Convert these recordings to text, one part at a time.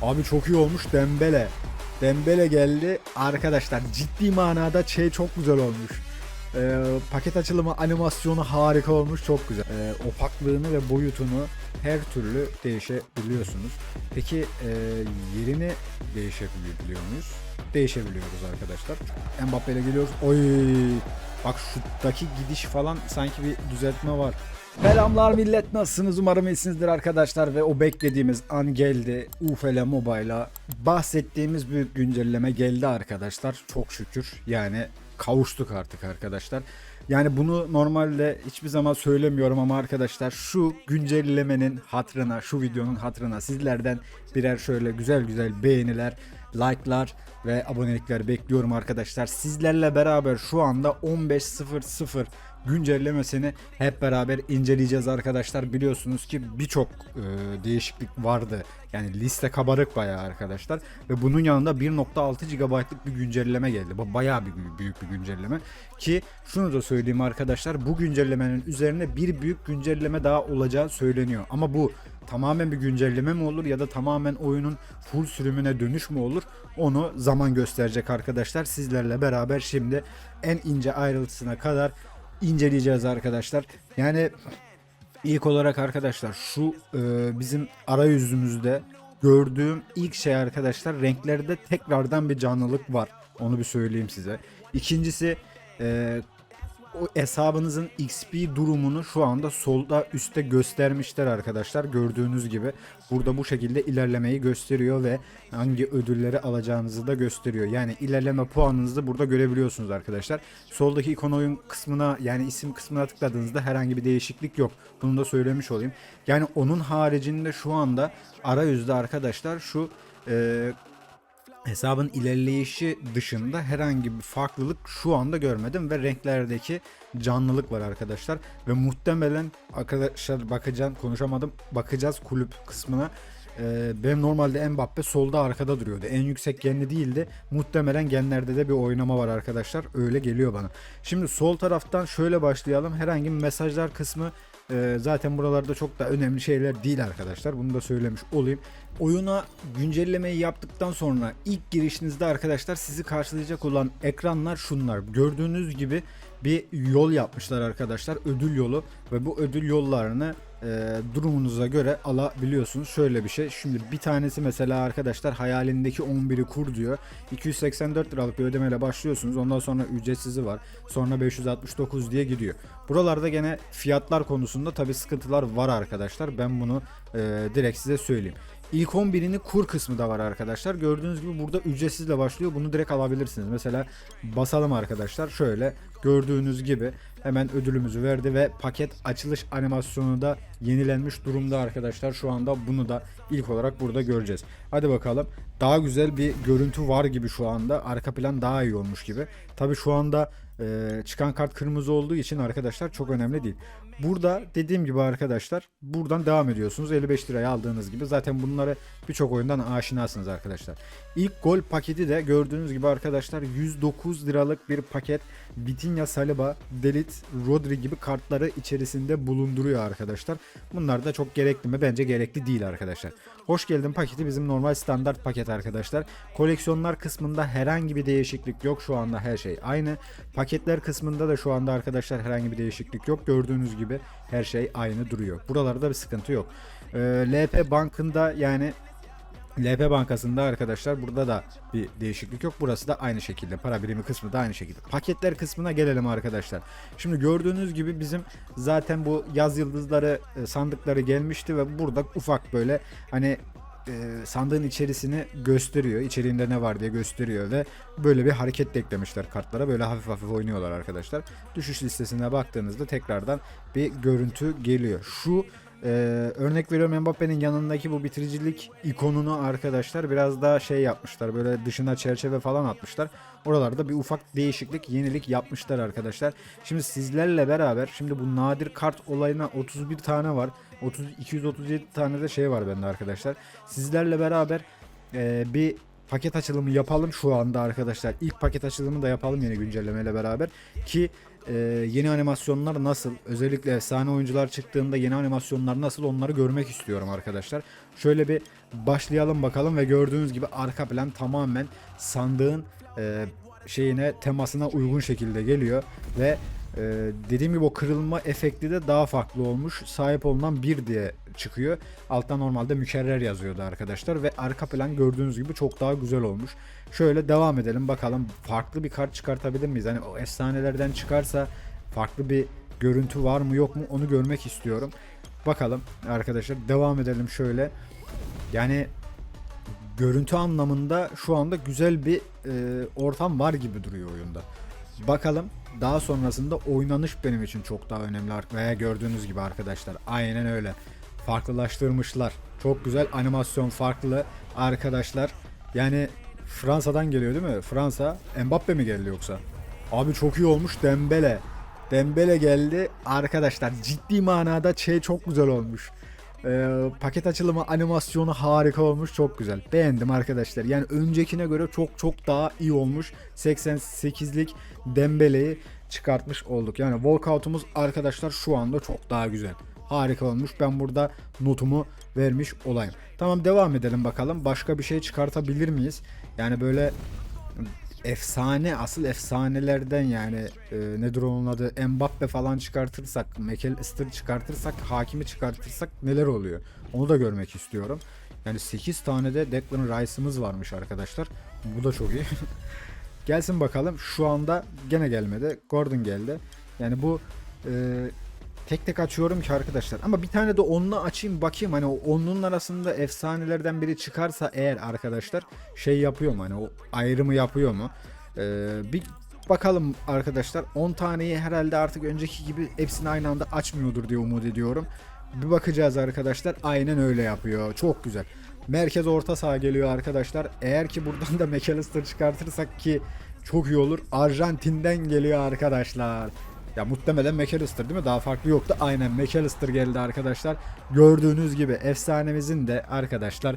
Abi çok iyi olmuş Dembele. Dembele geldi. Arkadaşlar ciddi manada çok güzel olmuş. Paket açılımı animasyonu harika olmuş. Çok güzel. Opaklığını ve boyutunu her türlü değişebiliyorsunuz. Peki yerini değişebiliyor muyuz? Değişebiliyoruz arkadaşlar. Mbappe ile geliyoruz. Oy! Bak şuttaki gidiş falan sanki bir düzeltme var. Selamlar millet, nasılsınız? Umarım iyisinizdir arkadaşlar ve o beklediğimiz an geldi. UFL Mobile'a bahsettiğimiz büyük güncelleme geldi arkadaşlar. Çok şükür yani kavuştuk artık arkadaşlar. Yani bunu normalde hiçbir zaman söylemiyorum ama arkadaşlar şu güncellemenin hatırına, şu videonun hatırına sizlerden birer şöyle güzel güzel beğeniler, like'lar ve abonelikler bekliyorum arkadaşlar. Sizlerle beraber şu anda 15.00 güncellemesini hep beraber inceleyeceğiz arkadaşlar. Biliyorsunuz ki birçok değişiklik vardı. Yani liste kabarık bayağı arkadaşlar. Ve bunun yanında 1.6 GB'lık bir güncelleme geldi. Bu bayağı büyük bir güncelleme. Ki şunu da söyleyeyim arkadaşlar. Bu güncellemenin üzerine bir büyük güncelleme daha olacağı söyleniyor. Ama bu tamamen bir güncelleme mi olur ya da tamamen oyunun full sürümüne dönüş mü olur? Onu zaman gösterecek arkadaşlar. Sizlerle beraber şimdi en ince ayrıntısına kadar inceleyeceğiz arkadaşlar. Yani ilk olarak arkadaşlar şu bizim arayüzümüzde gördüğüm ilk şey arkadaşlar, renklerde tekrardan bir canlılık var. Onu bir söyleyeyim size. İkincisi o hesabınızın XP durumunu şu anda solda üstte göstermişler arkadaşlar. Gördüğünüz gibi burada bu şekilde ilerlemeyi gösteriyor ve hangi ödülleri alacağınızı da gösteriyor. Yani ilerleme puanınızı burada görebiliyorsunuz arkadaşlar. Soldaki ikon oyun kısmına, yani isim kısmına tıkladığınızda herhangi bir değişiklik yok. Bunu da söylemiş olayım. Yani onun haricinde şu anda arayüzde arkadaşlar şu hesabın ilerleyişi dışında herhangi bir farklılık şu anda görmedim ve renklerdeki canlılık var arkadaşlar ve muhtemelen arkadaşlar bakacağız kulüp kısmına. Benim normalde Mbappe solda arkada duruyordu. En yüksek genli değildi. Muhtemelen genlerde de bir oynama var arkadaşlar. Öyle geliyor bana. Şimdi sol taraftan şöyle başlayalım. Herhangi bir mesajlar kısmı zaten buralarda çok da önemli şeyler değil arkadaşlar. Bunu da söylemiş olayım. Oyuna güncellemeyi yaptıktan sonra ilk girişinizde arkadaşlar sizi karşılayacak olan ekranlar şunlar. Gördüğünüz gibi bir yol yapmışlar arkadaşlar. Ödül yolu ve bu ödül yollarını durumunuza göre alabiliyorsunuz. Şöyle bir şey. Şimdi bir tanesi mesela arkadaşlar hayalindeki 11'i kur diyor. 284 liralık bir ödemeyle başlıyorsunuz. Ondan sonra ücretsizi var. Sonra 569 diye gidiyor. Buralarda gene fiyatlar konusunda tabi sıkıntılar var arkadaşlar. Ben bunu direkt size söyleyeyim. İlk 11'ini kur kısmı da var arkadaşlar. Gördüğünüz gibi burada ücretsizle başlıyor. Bunu direkt alabilirsiniz. Mesela basalım arkadaşlar. Şöyle gördüğünüz gibi hemen ödülümüzü verdi ve paket açılış animasyonu da yenilenmiş durumda arkadaşlar. Şu anda bunu da ilk olarak burada göreceğiz. Hadi bakalım. Daha güzel bir görüntü var gibi şu anda. Arka plan daha iyi olmuş gibi. Tabi şu anda çıkan kart kırmızı olduğu için arkadaşlar çok önemli değil. Burada dediğim gibi arkadaşlar buradan devam ediyorsunuz. 55 liraya aldığınız gibi. Zaten bunları birçok oyundan aşinasınız arkadaşlar. İlk gol paketi de gördüğünüz gibi arkadaşlar 109 liralık bir paket. Vitinha, Saliba, Delit, Rodri gibi kartları içerisinde bulunduruyor arkadaşlar. Bunlar da çok gerekli mi? Bence gerekli değil arkadaşlar. Hoş geldin paketi bizim normal standart paket arkadaşlar. Koleksiyonlar kısmında herhangi bir değişiklik yok. Şu anda her şey aynı. Paketler kısmında da şu anda arkadaşlar herhangi bir değişiklik yok. Gördüğünüz gibi her şey aynı duruyor. Buralarda bir sıkıntı yok. LP Bank'ında yani LP Bankası'nda arkadaşlar burada da bir değişiklik yok. Burası da aynı şekilde. Para birimi kısmı da aynı şekilde. Paketler kısmına gelelim arkadaşlar. Şimdi gördüğünüz gibi bizim zaten bu yaz yıldızları sandıkları gelmişti ve burada ufak böyle hani sandığın içerisini gösteriyor. İçeriğinde ne var diye gösteriyor ve böyle bir hareket de eklemişler kartlara. Böyle hafif hafif oynuyorlar arkadaşlar. Düşüş listesine baktığınızda tekrardan bir görüntü geliyor. Şu örnek veriyorum, Mbappe'nin yanındaki bu bitiricilik ikonunu arkadaşlar biraz daha şey yapmışlar. Böyle dışına çerçeve falan atmışlar. Oralarda bir ufak değişiklik, yenilik yapmışlar arkadaşlar. Şimdi sizlerle beraber şimdi bu nadir kart olayına 31 tane var. 237 tane de şey var bende arkadaşlar. Sizlerle beraber bir paket açılımı yapalım şu anda arkadaşlar. İlk paket açılımı da yapalım yeni güncellemeyle beraber ki yeni animasyonlar nasıl, özellikle efsane oyuncular çıktığında yeni animasyonlar nasıl, onları görmek istiyorum arkadaşlar. Şöyle bir başlayalım bakalım ve gördüğünüz gibi arka plan tamamen sandığın temasına uygun şekilde geliyor ve dediğim gibi o kırılma efekti de daha farklı olmuş. Sahip olunan 1 diye çıkıyor. Altta normalde mükerrer yazıyordu arkadaşlar ve arka plan gördüğünüz gibi çok daha güzel olmuş. Şöyle devam edelim bakalım, farklı bir kart çıkartabilir miyiz? Hani o efsanelerden çıkarsa farklı bir görüntü var mı yok mu, onu görmek istiyorum. Bakalım arkadaşlar, devam edelim şöyle. Yani görüntü anlamında şu anda güzel bir ortam var gibi duruyor oyunda. Bakalım daha sonrasında oynanış benim için çok daha önemli. Veya gördüğünüz gibi arkadaşlar, aynen öyle. Farklılaştırmışlar. Çok güzel animasyon, farklı arkadaşlar. Yani Fransa'dan geliyor değil mi? Fransa, Mbappe mi geldi yoksa? Abi çok iyi olmuş Dembele. Dembele geldi. Arkadaşlar ciddi manada çok güzel olmuş. Paket açılımı, animasyonu harika olmuş, çok güzel. Beğendim arkadaşlar. Yani öncekine göre çok çok daha iyi olmuş. 88'lik Dembele'yi çıkartmış olduk. Yani walkout'umuz arkadaşlar şu anda çok daha güzel. Harika olmuş. Ben burada notumu vermiş olayım. Tamam, devam edelim bakalım. Başka bir şey çıkartabilir miyiz? Yani böyle efsane, asıl efsanelerden yani nedir onun adı, Mbappe falan çıkartırsak, McAllister çıkartırsak, Hakimi çıkartırsak neler oluyor? Onu da görmek istiyorum. Yani 8 tane de Declan Rice'ımız varmış arkadaşlar. Bu da çok iyi. Gelsin bakalım. Şu anda gene gelmedi. Gordon geldi. Yani bu tek tek açıyorum ki arkadaşlar. Ama bir tane de onunla açayım bakayım. Hani o onlunun arasında efsanelerden biri çıkarsa eğer arkadaşlar, yapıyor mu? Hani o ayrımı yapıyor mu? Bir bakalım arkadaşlar. 10 taneyi herhalde artık önceki gibi hepsini aynı anda açmıyordur diye umut ediyorum. Bir bakacağız arkadaşlar. Aynen öyle yapıyor. Çok güzel. Merkez orta saha geliyor arkadaşlar. Eğer ki buradan da McAllister çıkartırsak ki çok iyi olur. Arjantin'den geliyor arkadaşlar. Ya muhtemelen McAllister değil mi? Daha farklı yoktu. Aynen McAllister geldi arkadaşlar. Gördüğünüz gibi efsanemizin de arkadaşlar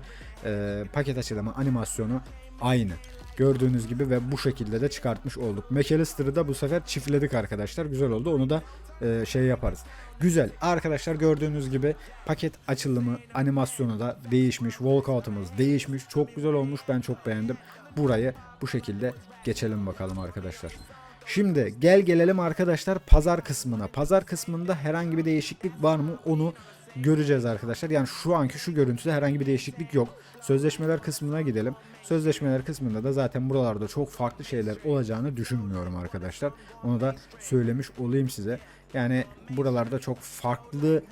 paket açılımı, animasyonu aynı. Gördüğünüz gibi ve bu şekilde de çıkartmış olduk. McAllister'ı da bu sefer çiftledik arkadaşlar. Güzel oldu. Onu da yaparız. Güzel. Arkadaşlar gördüğünüz gibi paket açılımı, animasyonu da değişmiş. Walkout'umuz değişmiş. Çok güzel olmuş. Ben çok beğendim. Burayı bu şekilde geçelim bakalım arkadaşlar. Şimdi gelelim arkadaşlar pazar kısmına. Pazar kısmında herhangi bir değişiklik var mı? Onu göreceğiz arkadaşlar. Yani şu anki şu görüntüde herhangi bir değişiklik yok. Sözleşmeler kısmına gidelim. Sözleşmeler kısmında da zaten buralarda çok farklı şeyler olacağını düşünmüyorum arkadaşlar. Onu da söylemiş olayım size. Yani buralarda çok farklı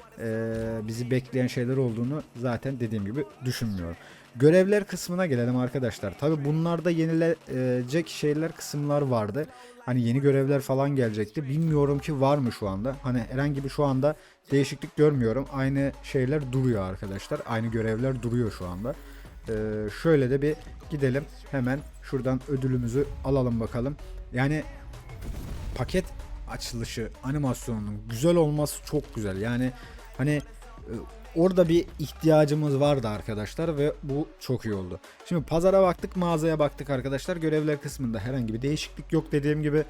bizi bekleyen şeyler olduğunu zaten dediğim gibi düşünmüyorum. Görevler kısmına gelelim arkadaşlar. Tabi bunlarda yenilecek şeyler, kısımlar vardı. Hani yeni görevler falan gelecekti. Bilmiyorum ki var mı şu anda. Hani herhangi bir şu anda değişiklik görmüyorum. Aynı şeyler duruyor arkadaşlar. Aynı görevler duruyor şu anda. Şöyle de bir gidelim. Hemen şuradan ödülümüzü alalım bakalım. Yani paket açılışı animasyonunun güzel olması çok güzel. Yani hani orada bir ihtiyacımız vardı arkadaşlar ve bu çok iyi oldu. Şimdi pazara baktık, mağazaya baktık arkadaşlar. Görevler kısmında herhangi bir değişiklik yok dediğim gibi.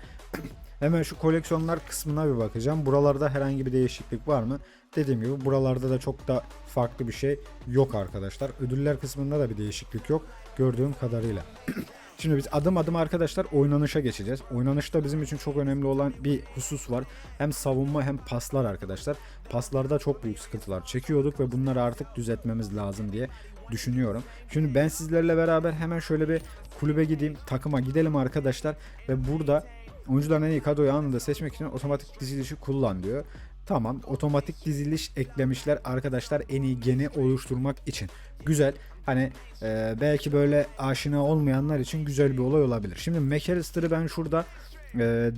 Hemen şu koleksiyonlar kısmına bir bakacağım. Buralarda herhangi bir değişiklik var mı? Dediğim gibi buralarda da çok da farklı bir şey yok arkadaşlar. Ödüller kısmında da bir değişiklik yok gördüğüm kadarıyla. Şimdi biz adım adım arkadaşlar oynanışa geçeceğiz. Oynanışta bizim için çok önemli olan bir husus var. Hem savunma hem paslar arkadaşlar. Paslarda çok büyük sıkıntılar çekiyorduk ve bunları artık düzeltmemiz lazım diye düşünüyorum. Şimdi ben sizlerle beraber hemen şöyle bir kulübe gideyim, takıma gidelim arkadaşlar ve burada oyuncuların en iyi kadroyu anında seçmek için otomatik dizilişi kullan diyor. Tamam, otomatik diziliş eklemişler arkadaşlar en iyi geni oluşturmak için. Güzel. Hani belki böyle aşina olmayanlar için güzel bir olay olabilir. Şimdi McAllister'ı ben şurada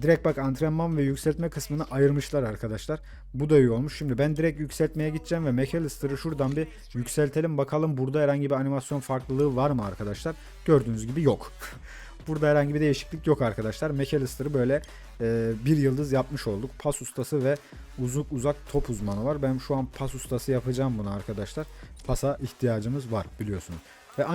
direkt bak antrenman ve yükseltme kısmını ayırmışlar arkadaşlar. Bu da iyi olmuş. Şimdi ben direkt yükseltmeye gideceğim ve McAllister'ı şuradan bir yükseltelim bakalım burada herhangi bir animasyon farklılığı var mı arkadaşlar? Gördüğünüz gibi yok. Burada herhangi bir değişiklik yok arkadaşlar. McAllister'ı böyle bir yıldız yapmış olduk. Pas ustası ve uzak top uzmanı var. Ben şu an pas ustası yapacağım bunu arkadaşlar. Pasa ihtiyacımız var biliyorsunuz. Ve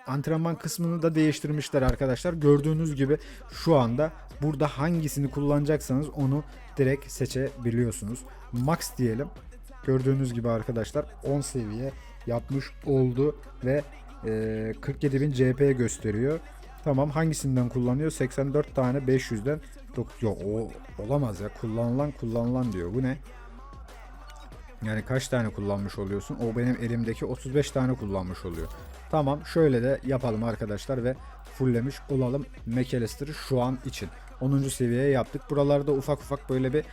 antrenman kısmını da değiştirmişler arkadaşlar. Gördüğünüz gibi şu anda burada hangisini kullanacaksanız onu direkt seçebiliyorsunuz. Max diyelim. Gördüğünüz gibi arkadaşlar 10 seviye yapmış oldu ve 47.000 CP gösteriyor. Tamam, hangisinden kullanıyor? 84 tane 500'den. Yok, o olamaz ya. Kullanılan diyor. Bu ne? Yani kaç tane kullanmış oluyorsun? O benim elimdeki 35 tane kullanmış oluyor. Tamam, şöyle de yapalım arkadaşlar ve fulllemiş olalım McAllister'ı şu an için. 10. seviyeye yaptık. Buralarda ufak ufak böyle bir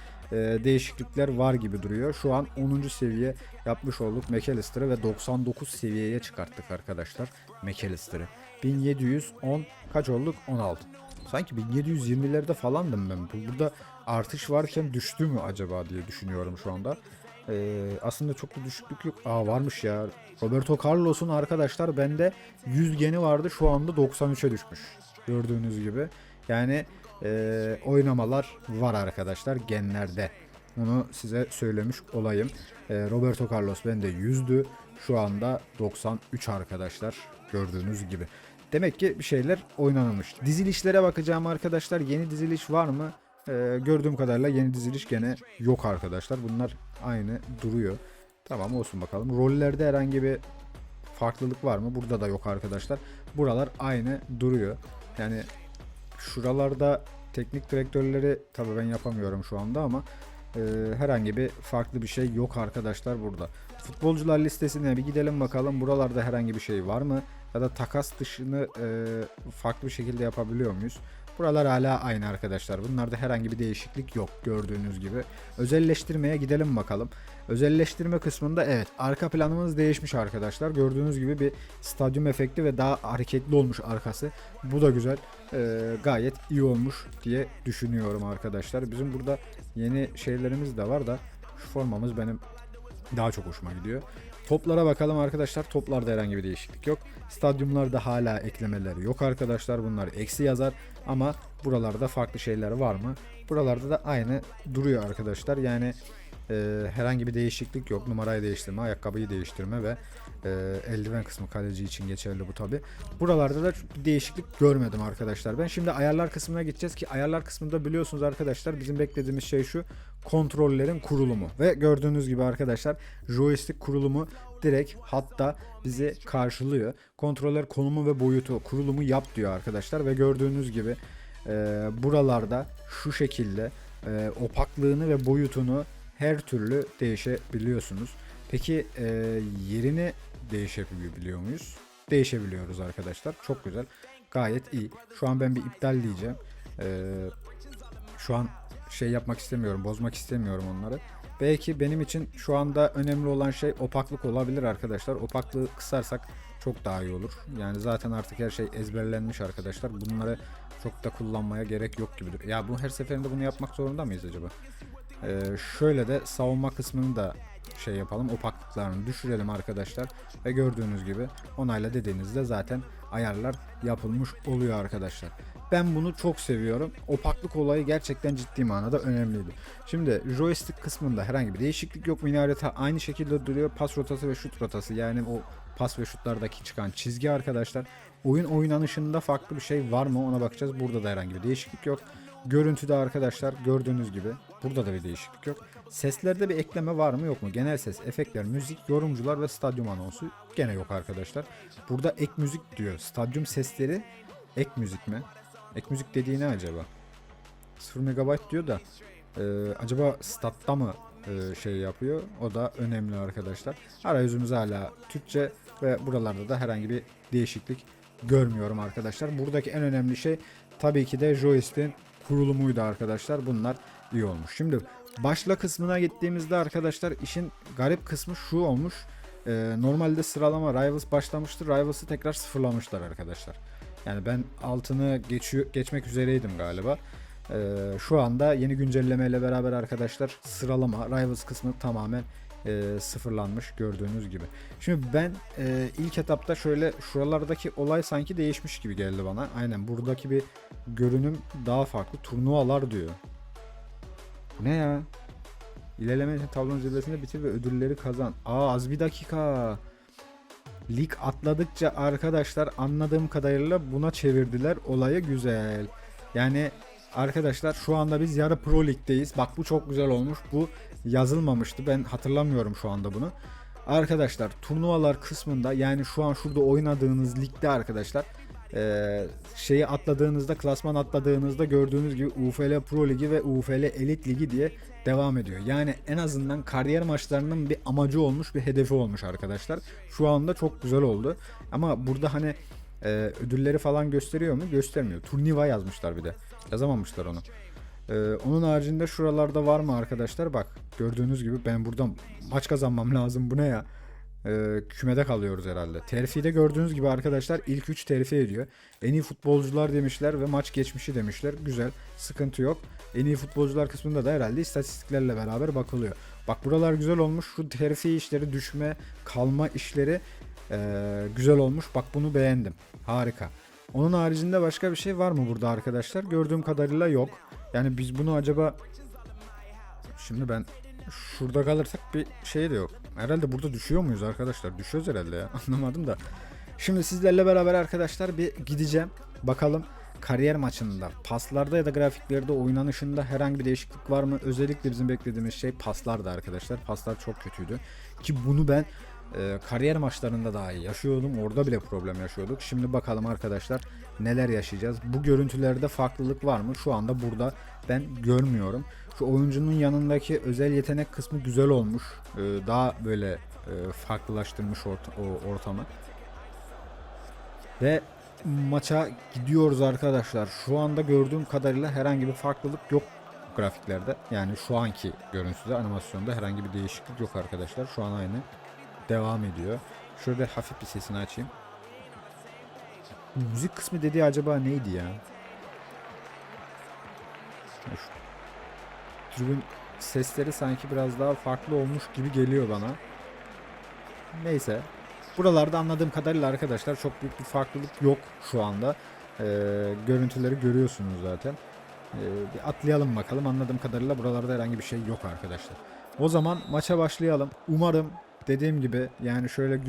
değişiklikler var gibi duruyor. Şu an 10. seviye yapmış olduk McAllister'ı ve 99 seviyeye çıkarttık arkadaşlar McAllister'ı. 1710 kaç olduk? 16. Sanki 1720'lerde falandım ben. Burada artış varken düştü mü acaba diye düşünüyorum şu anda. Aslında çok da düşüklük yok. Varmış ya. Roberto Carlos'un arkadaşlar bende 100 geni vardı. Şu anda 93'e düşmüş. Gördüğünüz gibi. Yani oynamalar var arkadaşlar genlerde. Bunu size söylemiş olayım. Roberto Carlos bende 100'dü. Şu anda 93 arkadaşlar. Gördüğünüz gibi. Demek ki bir şeyler oynanılmış. Dizilişlere bakacağım arkadaşlar. Yeni diziliş var mı? Gördüğüm kadarıyla yeni diziliş gene yok arkadaşlar. Bunlar aynı duruyor. Tamam, olsun bakalım. Rollerde herhangi bir farklılık var mı? Burada da yok arkadaşlar. Buralar aynı duruyor. Yani şuralarda teknik direktörleri tabii ben yapamıyorum şu anda ama herhangi bir farklı bir şey yok arkadaşlar burada. Futbolcular listesine bir gidelim bakalım. Buralarda herhangi bir şey var mı? Ya da takas dışını farklı bir şekilde yapabiliyor muyuz? Buralar hala aynı arkadaşlar. Bunlarda herhangi bir değişiklik yok gördüğünüz gibi. Özelleştirmeye gidelim bakalım. Özelleştirme kısmında evet, arka planımız değişmiş arkadaşlar. Gördüğünüz gibi bir stadyum efekti ve daha hareketli olmuş arkası. Bu da güzel. Gayet iyi olmuş diye düşünüyorum arkadaşlar. Bizim burada yeni şeylerimiz de var da şu formamız benim daha çok hoşuma gidiyor. Toplara bakalım arkadaşlar. Toplarda herhangi bir değişiklik yok. Stadyumlarda hala eklemeleri yok arkadaşlar. Bunlar eksi yazar ama buralarda farklı şeyler var mı? Buralarda da aynı duruyor arkadaşlar. Yani herhangi bir değişiklik yok. Numarayı değiştirme, ayakkabıyı değiştirme ve eldiven kısmı kaleci için geçerli bu tabi. Buralarda da bir değişiklik görmedim arkadaşlar. Ben şimdi ayarlar kısmına gideceğiz ki ayarlar kısmında biliyorsunuz arkadaşlar bizim beklediğimiz şey şu: kontrollerin kurulumu. Ve gördüğünüz gibi arkadaşlar joystick kurulumu direkt hatta bizi karşılıyor. Kontroller konumu ve boyutu kurulumu yap diyor arkadaşlar ve gördüğünüz gibi buralarda şu şekilde opaklığını ve boyutunu her türlü değişebiliyorsunuz. Peki yerini değişebiliyor muyuz? Değişebiliyoruz arkadaşlar. Çok güzel. Gayet iyi. Şu an ben bir iptal diyeceğim. Şu an şey yapmak istemiyorum. Bozmak istemiyorum onları. Belki benim için şu anda önemli olan şey opaklık olabilir arkadaşlar. Opaklığı kısarsak çok daha iyi olur. Yani zaten artık her şey ezberlenmiş arkadaşlar. Bunları çok da kullanmaya gerek yok gibidir. Ya bu her seferinde bunu yapmak zorunda mıyız acaba? Şöyle de savunma kısmını da şey yapalım, opaklıklarını düşürelim arkadaşlar ve gördüğünüz gibi onayla dediğinizde zaten ayarlar yapılmış oluyor arkadaşlar. Ben bunu çok seviyorum. Opaklık olayı gerçekten ciddi manada önemliydi. Şimdi joystick kısmında herhangi bir değişiklik yok. Mini harita aynı şekilde duruyor. Pas rotası ve şut rotası, yani o pas ve şutlardaki çıkan çizgi arkadaşlar. Oyun oynanışında farklı bir şey var mı ona bakacağız. Burada da herhangi bir değişiklik yok. Görüntüde arkadaşlar gördüğünüz gibi burada da bir değişiklik yok. Seslerde bir ekleme var mı yok mu? Genel ses, efektler, müzik, yorumcular ve stadyum anonsu gene yok arkadaşlar. Burada ek müzik diyor. Stadyum sesleri ek müzik mi? Ek müzik dediği ne acaba? 0 MB diyor da acaba statta mı şey yapıyor? O da önemli arkadaşlar. Arayüzümüz hala Türkçe ve buralarda da herhangi bir değişiklik görmüyorum arkadaşlar. Buradaki en önemli şey tabii ki de joystick'in kurulumuydu arkadaşlar. Bunlar iyi olmuş. Şimdi başla kısmına gittiğimizde arkadaşlar işin garip kısmı şu olmuş. Normalde sıralama Rivals başlamıştı. Rivals'ı tekrar sıfırlamışlar arkadaşlar. Yani ben altını geçmek üzereydim galiba. Şu anda yeni güncellemeyle beraber arkadaşlar sıralama Rivals kısmı tamamen sıfırlanmış gördüğünüz gibi. Şimdi ben ilk etapta şöyle şuralardaki olay sanki değişmiş gibi geldi bana. Aynen buradaki bir görünüm daha farklı. Turnuvalar diyor. Bu ne ya? İlerleme tablonun zirvesinde bitir ve ödülleri kazan. Az bir dakika. lig atladıkça arkadaşlar anladığım kadarıyla buna çevirdiler olayı, güzel. Yani arkadaşlar şu anda biz yarı pro ligdeyiz. Bak bu çok güzel olmuş. Bu yazılmamıştı. Ben hatırlamıyorum şu anda bunu. Arkadaşlar turnuvalar kısmında, yani şu an şurada oynadığınız ligde arkadaşlar, şeyi atladığınızda, klasman atladığınızda gördüğünüz gibi UFL Pro Ligi ve UFL Elite Ligi diye devam ediyor. Yani en azından kariyer maçlarının bir amacı olmuş, bir hedefi olmuş arkadaşlar. Şu anda çok güzel oldu. Ama burada hani ödülleri falan gösteriyor mu? Göstermiyor. Turniva yazmışlar bir de. Yazamamışlar onu. Onun haricinde şuralarda var mı arkadaşlar? Bak gördüğünüz gibi ben buradan maç kazanmam lazım. Bu ne ya? Kümede kalıyoruz herhalde. Terfi'de gördüğünüz gibi arkadaşlar ilk 3 terfi ediyor. En iyi futbolcular demişler ve maç geçmişi demişler. Güzel. Sıkıntı yok. En iyi futbolcular kısmında da herhalde istatistiklerle beraber bakılıyor. Bak buralar güzel olmuş. Şu terfi işleri, düşme, kalma işleri güzel olmuş. Bak bunu beğendim. Harika. Onun haricinde başka bir şey var mı burada arkadaşlar? Gördüğüm kadarıyla yok. Yani biz bunu acaba, şimdi ben şurada kalırsak bir şey de yok. Herhalde burada düşüyor muyuz arkadaşlar? Düşüyoruz herhalde ya. Anlamadım da. Şimdi sizlerle beraber arkadaşlar bir gideceğim. Bakalım kariyer maçında, paslarda ya da grafiklerde, oynanışında herhangi bir değişiklik var mı? Özellikle bizim beklediğimiz şey paslardı arkadaşlar. Paslar çok kötüydü. Ki bunu ben kariyer maçlarında daha iyi yaşıyordum. Orada bile problem yaşıyorduk. Şimdi bakalım arkadaşlar neler yaşayacağız. Bu görüntülerde farklılık var mı? Şu anda burada ben görmüyorum. Şu oyuncunun yanındaki özel yetenek kısmı güzel olmuş. Daha böyle farklılaştırmış ortamı. Ve maça gidiyoruz arkadaşlar. Şu anda gördüğüm kadarıyla herhangi bir farklılık yok grafiklerde. Yani şu anki görüntüde, animasyonda herhangi bir değişiklik yok arkadaşlar. Şu an aynı devam ediyor. Şöyle hafif bir sesini açayım. Müzik kısmı dediği acaba neydi ya? Şu tribün sesleri sanki biraz daha farklı olmuş gibi geliyor bana. Neyse. Buralarda anladığım kadarıyla arkadaşlar çok büyük bir farklılık yok şu anda. Görüntüleri görüyorsunuz zaten. Bir atlayalım bakalım. Anladığım kadarıyla buralarda herhangi bir şey yok arkadaşlar. O zaman maça başlayalım. Umarım dediğim gibi yani şöyle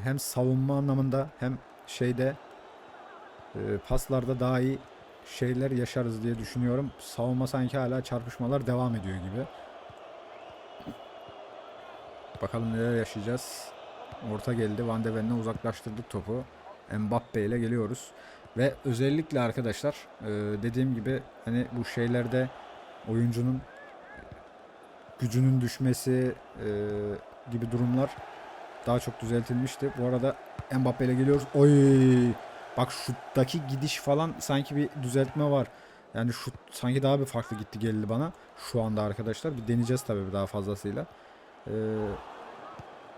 hem savunma anlamında hem şeyde paslarda daha iyi şeyler yaşarız diye düşünüyorum. Savunma sanki hala çarpışmalar devam ediyor gibi. Bakalım neler yaşayacağız. Orta geldi. Van de Ven'le uzaklaştırdık topu. Mbappe ile geliyoruz. Ve özellikle arkadaşlar dediğim gibi hani bu şeylerde oyuncunun gücünün düşmesi gibi durumlar daha çok düzeltilmişti. Bu arada Mbappe ile geliyoruz. Oy! Bak şuttaki gidiş falan sanki bir düzeltme var. Yani şut sanki daha bir farklı gitti geldi bana. Şu anda arkadaşlar bir deneyeceğiz tabii daha fazlasıyla.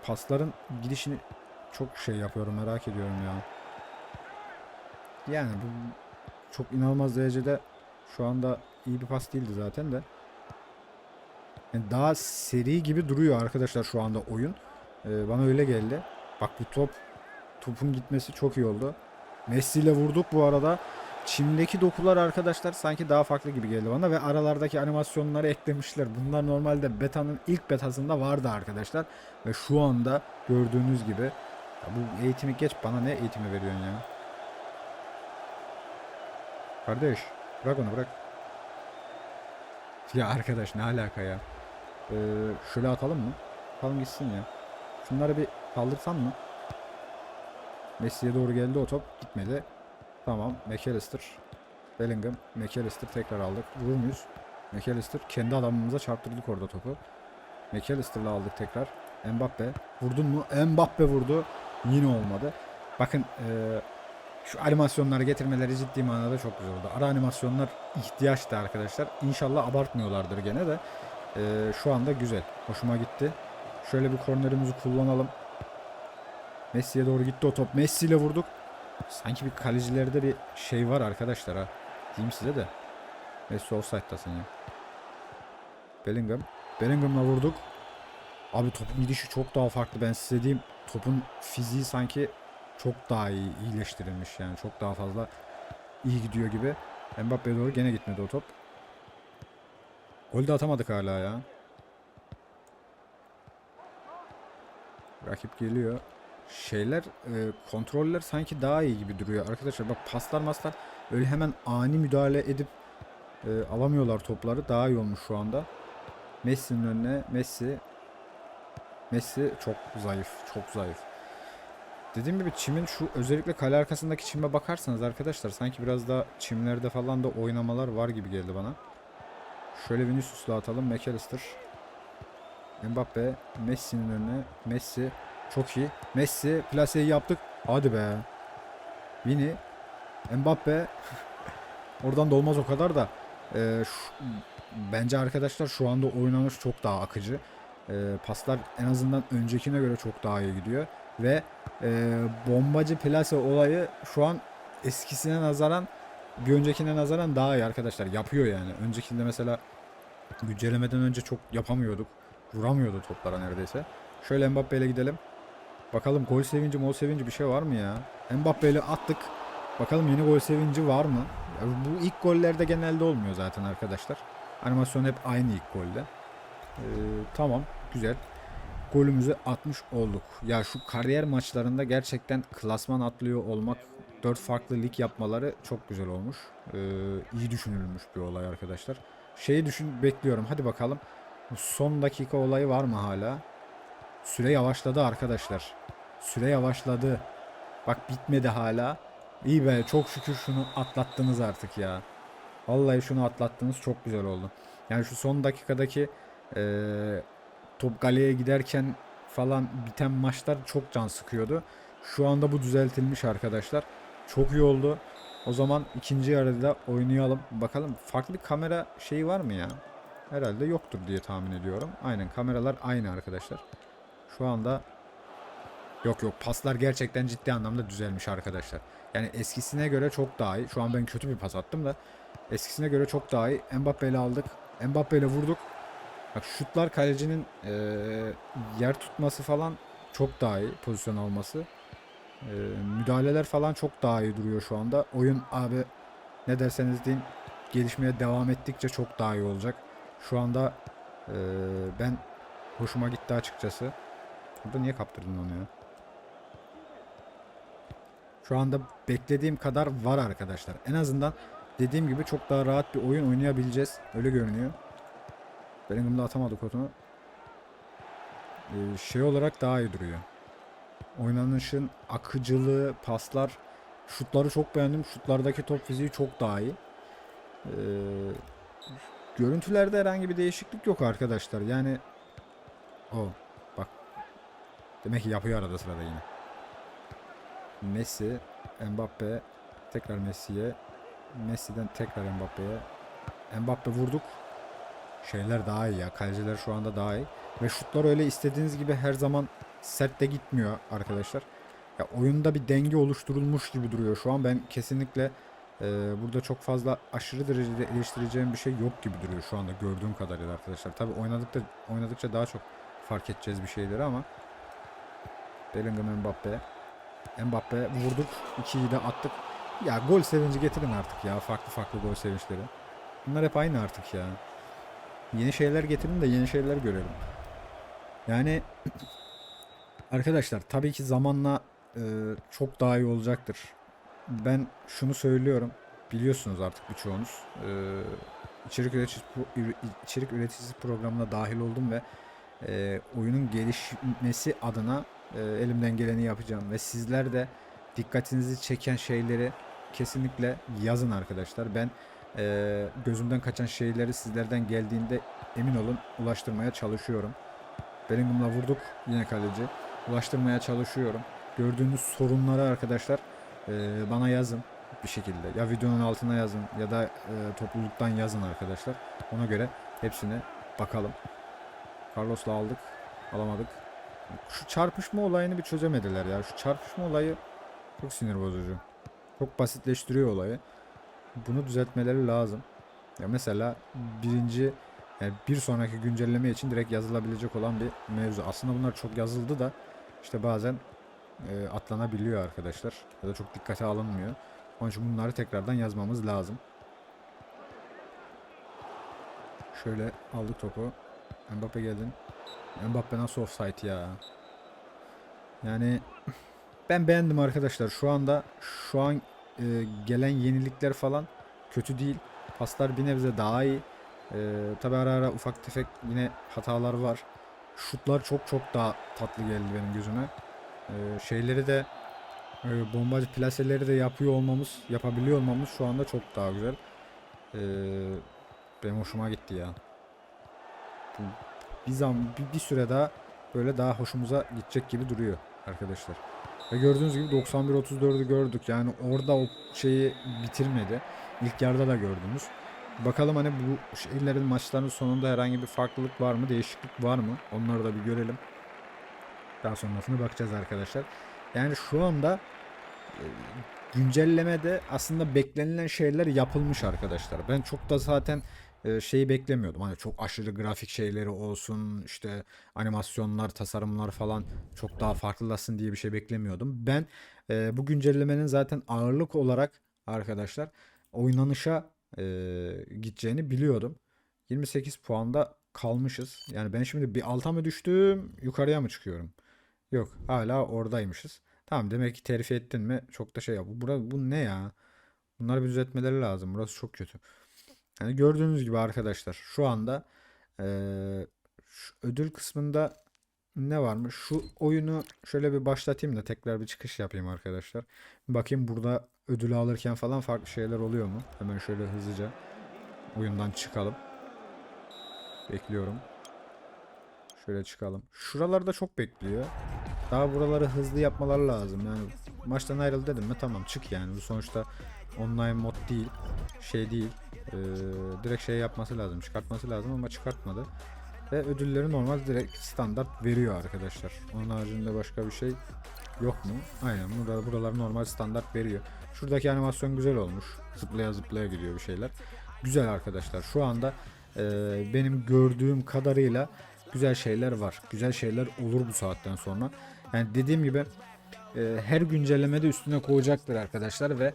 Pasların gidişini çok şey yapıyorum, merak ediyorum ya. Yani bu çok inanılmaz derecede şu anda iyi bir pas değildi zaten de. Yani daha seri gibi duruyor arkadaşlar şu anda oyun. Bana öyle geldi. Bak bu topun gitmesi çok iyi oldu. Messi ile vurduk bu arada. Çimdeki dokular arkadaşlar sanki daha farklı gibi geldi bana ve aralardaki animasyonları eklemişler. Bunlar normalde betanın ilk betasında vardı arkadaşlar. Ve şu anda gördüğünüz gibi ya bu eğitimi geç, bana ne eğitimi veriyorsun ya? Kardeş bırak onu, bırak. Ya arkadaş ne alaka ya? Şöyle atalım mı? Atalım gitsin ya. Şunları bir kaldırsan mı? Messi'ye doğru geldi o top. Gitmedi. Tamam. McAllister. Bellingham. McAllister tekrar aldık. Vurur muyuz? McAllister. Kendi adamımıza çarptırdık orada topu. McAllister'la aldık tekrar. Mbappe. Vurdun mu? Mbappe vurdu. Yine olmadı. Bakın şu animasyonları getirmeleri ciddi manada çok güzel oldu. Ara animasyonlar ihtiyaçtı arkadaşlar. İnşallah abartmıyorlardır gene de. Şu anda güzel. Hoşuma gitti. Şöyle bir kornerimizi kullanalım. Messi'ye doğru gitti o top. Messi ile vurduk. Sanki bir kalecilerde bir şey var arkadaşlar ha. Diyeyim size de. Messi offside'tasın ya. Bellingham. Bellingham'la vurduk. Abi topun gidişi çok daha farklı. Ben size diyeyim. Topun fiziği sanki çok daha iyileştirilmiş yani. Çok daha fazla iyi gidiyor gibi. Mbappe'ye doğru gene gitmedi o top. Gol de atamadık hala ya. Rakip geliyor. şeyler kontroller sanki daha iyi gibi duruyor arkadaşlar. Bak paslar maslar öyle hemen ani müdahale edip alamıyorlar topları. Daha iyi olmuş şu anda. Messi'nin önüne Messi çok zayıf, çok zayıf. Dediğim gibi çimin şu özellikle kale arkasındaki çime bakarsanız arkadaşlar sanki biraz da çimlerde falan da oynamalar var gibi geldi bana. Şöyle Vinicius'la atalım. McAllister. Mbappe. Messi'nin önüne. Messi. Çok iyi. Messi. Plaseyi yaptık. Hadi be. Vini. Mbappe. Oradan da olmaz o kadar da. Bence arkadaşlar şu anda oynanış çok daha akıcı. Paslar en azından öncekine göre çok daha iyi gidiyor. Ve bombacı plase olayı şu an eskisine nazaran bir öncekine nazaran daha iyi arkadaşlar. Yapıyor yani. Öncekinde mesela güncellemeden önce çok yapamıyorduk. Vuramıyordu toplara neredeyse. Şöyle Mbappe ile gidelim. Bakalım gol sevinci bir şey var mı ya? Mbappe ile attık. Bakalım yeni gol sevinci var mı? Ya bu ilk gollerde genelde olmuyor zaten arkadaşlar. Animasyon hep aynı ilk golde. Tamam, güzel. Golümüzü atmış olduk. Ya şu kariyer maçlarında gerçekten klasman atlıyor olmak, 4 farklı lig yapmaları çok güzel olmuş. İyi düşünülmüş bir olay arkadaşlar. Bekliyorum. Hadi bakalım. Son dakika olayı var mı hala? Süre yavaşladı arkadaşlar. Süre yavaşladı. Bak bitmedi hala. İyi be, çok şükür şunu atlattınız artık ya. Vallahi şunu atlattınız, çok güzel oldu. Yani şu son dakikadaki top galeye giderken falan biten maçlar çok can sıkıyordu. Şu anda bu düzeltilmiş arkadaşlar. Çok iyi oldu. O zaman ikinci yarıda oynayalım. Bakalım farklı bir kamera şeyi var mı ya? Herhalde yoktur diye tahmin ediyorum. Aynen, kameralar aynı arkadaşlar. Şu anda yok paslar gerçekten ciddi anlamda düzelmiş arkadaşlar. Yani eskisine göre çok daha iyi. Şu an ben kötü bir pas attım da eskisine göre çok daha iyi. Mbappe ile aldık. Mbappe ile vurduk. Bak şutlar, kalecinin yer tutması falan çok daha iyi, pozisyon alması. Müdahaleler falan çok daha iyi duruyor şu anda. Oyun abi ne derseniz deyin gelişmeye devam ettikçe çok daha iyi olacak. Şu anda ben hoşuma gitti açıkçası. Burada niye kaptırdın onu ya? Şu anda beklediğim kadar var arkadaşlar. En azından dediğim gibi çok daha rahat bir oyun oynayabileceğiz. Öyle görünüyor. Bellingham'da atamadık onu. Şey olarak daha iyi duruyor. Oynanışın akıcılığı, paslar, şutları çok beğendim. Şutlardaki top fiziği çok daha iyi. Ee, Görüntülerde herhangi bir değişiklik yok arkadaşlar. Yani bak, demek ki yapıyor arada sırada yine. Messi, Mbappe, tekrar Messi'ye, Messi'den tekrar Mbappe'ye. Mbappe vurduk. Şeyler daha iyi ya. Kaleciler şu anda daha iyi. Ve şutlar öyle istediğiniz gibi her zaman sert de gitmiyor arkadaşlar. Ya oyunda bir denge oluşturulmuş gibi duruyor şu an. Ben kesinlikle burada çok fazla aşırı derecede eleştireceğim bir şey yok gibi duruyor şu anda gördüğüm kadarıyla arkadaşlar. Tabi oynadıkça daha çok fark edeceğiz bir şeyleri ama Bellingham, Mbappe vurduk. 2'yi de attık. Ya gol sevinci getirin artık ya. Farklı farklı gol sevinçleri. Bunlar hep aynı artık ya. Yeni şeyler getirin de yeni şeyler görelim. Yani arkadaşlar tabii ki zamanla çok daha iyi olacaktır. Ben şunu söylüyorum. Biliyorsunuz artık birçoğunuz. İçerik üreticisi programına dahil oldum ve oyunun gelişmesi adına elimden geleni yapacağım. Ve sizler de dikkatinizi çeken şeyleri kesinlikle yazın arkadaşlar. Ben gözümden kaçan şeyleri sizlerden geldiğinde emin olun ulaştırmaya çalışıyorum. Bellingham'la vurduk. Yine kaleci. Ulaştırmaya çalışıyorum. Gördüğünüz sorunları arkadaşlar bana yazın bir şekilde. Ya videonun altına yazın ya da topluluktan yazın arkadaşlar. Ona göre hepsine bakalım. Carlos'la aldık. Alamadık. Şu çarpışma olayını bir çözemediler ya. Şu çarpışma olayı çok sinir bozucu. Çok basitleştiriyor olayı. Bunu düzeltmeleri lazım. Ya mesela yani bir sonraki güncelleme için direkt yazılabilecek olan bir mevzu. Aslında bunlar çok yazıldı da işte bazen atlanabiliyor arkadaşlar. Ya da çok dikkate alınmıyor. Onun için bunları tekrardan yazmamız lazım. Şöyle aldık topu. Mbappe geldin. Mbappe nasıl offside ya? Yani ben beğendim arkadaşlar. Şu an gelen yenilikler falan kötü değil. Paslar bir nebze daha iyi. Tabi ara ara ufak tefek yine hatalar var. Şutlar çok daha tatlı geldi benim gözüme. Şeyleri de bombacı plaseleri de yapabiliyor olmamız şu anda çok daha güzel. Ee, Benim hoşuma gitti ya. Bu bir süre daha böyle daha hoşumuza gidecek gibi duruyor arkadaşlar. Ve gördüğünüz gibi 91-34'ü gördük. Yani orada o şeyi bitirmedi. İlk yarıda da gördünüz. Bakalım hani bu şeylerin maçların sonunda herhangi bir farklılık var mı, değişiklik var mı? Onları da bir görelim. Daha sonrasına bakacağız arkadaşlar. Yani şu anda e, güncellemede aslında beklenilen şeyler yapılmış arkadaşlar. Ben çok da zaten şeyi beklemiyordum. Hani çok aşırı grafik şeyleri olsun, işte animasyonlar, tasarımlar falan çok daha farklılaşsın diye bir şey beklemiyordum. Ben bu güncellemenin zaten ağırlık olarak arkadaşlar oynanışa gideceğini biliyordum. 28 puanda kalmışız. Yani ben şimdi bir alta mı düştüm, yukarıya mı çıkıyorum? Yok, hala oradaymışız. Tamam, demek ki terfi ettin mi çok da şey yap. Bu ne ya? Bunları bir düzeltmeleri lazım. Burası çok kötü. Yani gördüğünüz gibi arkadaşlar şu anda şu ödül kısmında ne varmış? Şu oyunu şöyle bir başlatayım da tekrar bir çıkış yapayım arkadaşlar. Bakayım burada ödülü alırken falan farklı şeyler oluyor mu? Hemen şöyle hızlıca oyundan çıkalım. Bekliyorum. Şöyle çıkalım. Şuralarda çok bekliyor. Daha buraları hızlı yapmaları lazım. Yani maçtan ayrıl dedim mi tamam çık yani. Bu sonuçta online mod değil. Şey değil. Direkt şey yapması lazım. Çıkartması lazım ama çıkartmadı. Ve ödülleri normal direkt standart veriyor arkadaşlar. Onun haricinde başka bir şey yok mu? Aynen buralar normal standart veriyor. Şuradaki animasyon güzel olmuş. Zıplaya zıplaya gidiyor bir şeyler. Güzel arkadaşlar. Şu anda benim gördüğüm kadarıyla güzel şeyler var. Güzel şeyler olur bu saatten sonra. Yani dediğim gibi her güncellemede üstüne koyacaktır arkadaşlar ve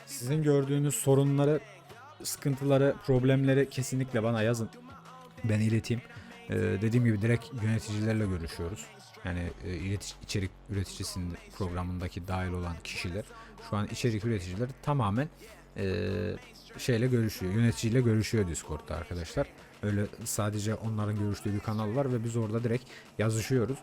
sizin gördüğünüz sorunları, sıkıntıları, problemleri kesinlikle bana yazın. Ben ileteyim. Dediğim gibi direkt yöneticilerle görüşüyoruz. Yani içerik üreticisinin programındaki dahil olan kişiler, şu an içerik üreticileri tamamen şeyle görüşüyor. Yöneticiyle görüşüyor Discord'da arkadaşlar. Öyle sadece onların görüştüğü bir kanal var ve biz orada direkt yazışıyoruz.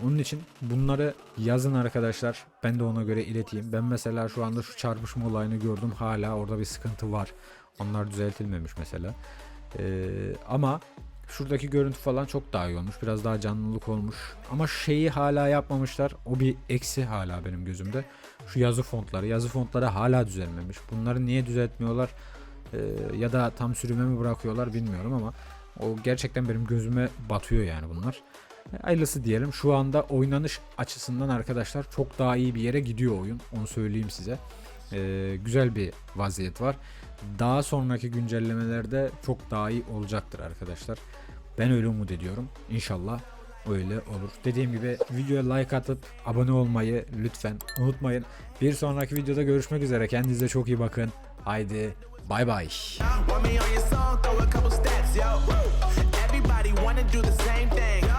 Onun için bunları yazın arkadaşlar. Ben de ona göre ileteyim. Ben mesela şu anda şu çarpışma olayını gördüm. Hala orada bir sıkıntı var. Onlar düzeltilmemiş mesela. Ama şuradaki görüntü falan çok daha iyi olmuş. Biraz daha canlılık olmuş. Ama şeyi hala yapmamışlar. O bir eksi hala benim gözümde. Şu yazı fontları. Yazı fontları hala düzelmemiş. Bunları niye düzeltmiyorlar? Ya da tam sürüme mi bırakıyorlar bilmiyorum ama o gerçekten benim gözüme batıyor yani bunlar. Hayırlısı diyelim. Şu anda oynanış açısından arkadaşlar çok daha iyi bir yere gidiyor oyun. Onu söyleyeyim size. Güzel bir vaziyet var. Daha sonraki güncellemelerde çok daha iyi olacaktır arkadaşlar. Ben öyle umut ediyorum. İnşallah öyle olur. Dediğim gibi videoya like atıp abone olmayı lütfen unutmayın. Bir sonraki videoda görüşmek üzere. Kendinize çok iyi bakın. Haydi bay bay. Want me on your song, throw a couple steps, yo. Everybody wanna do the same thing.